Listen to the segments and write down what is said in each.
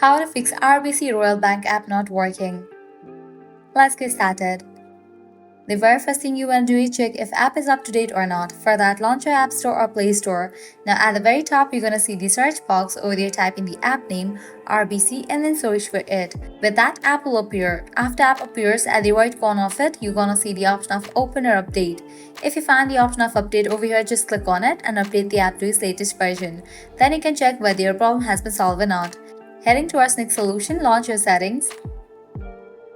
How to fix RBC Royal Bank app not working. Let's get started. The very first thing you want to do is check if app is up to date or not. For that, launch your App Store or Play Store. Now at the very top, you're going to see the search box. Over there, type in the app name RBC and then search for it. With that, app will appear. After app appears, at the right corner of it, you're going to see the option of open or update. If you find the option of update over here, just click on it and update the app to its latest version. Then you can check whether your problem has been solved or not. Heading towards next solution, launch your settings.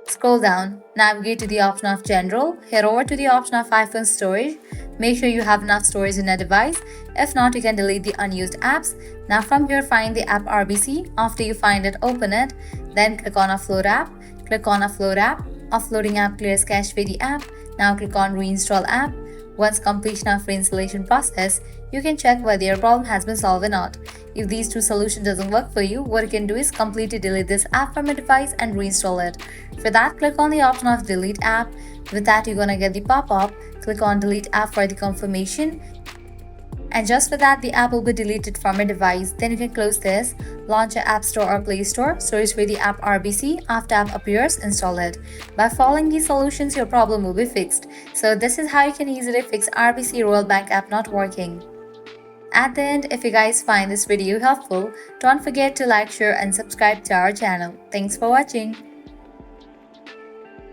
Scroll down, navigate to the option of General, head over to the option of iPhone storage. Make sure you have enough storage in a device. If not, you can delete the unused apps. Now from here, find the app RBC. After you find it, open it. Then click on Offload app. Click on Offload app. Offloading app clears cache for the app. Now click on Reinstall app. Once completion of reinstallation process, you can check whether your problem has been solved or not. If these two solutions doesn't work for you, what you can do is completely delete this app from your device and reinstall it. For that, click on the option of delete app. With that, you're gonna get the pop-up. Click on delete app for the confirmation. And just for that, the app will be deleted from your device. Then you can close this, launch your App Store or Play Store, search for the app RBC. After app appears, install it. By following these solutions, your problem will be fixed. So this is how you can easily fix RBC Royal Bank app not working. At the end, if you guys find this video helpful, don't forget to like, share and subscribe to our channel. Thanks for watching.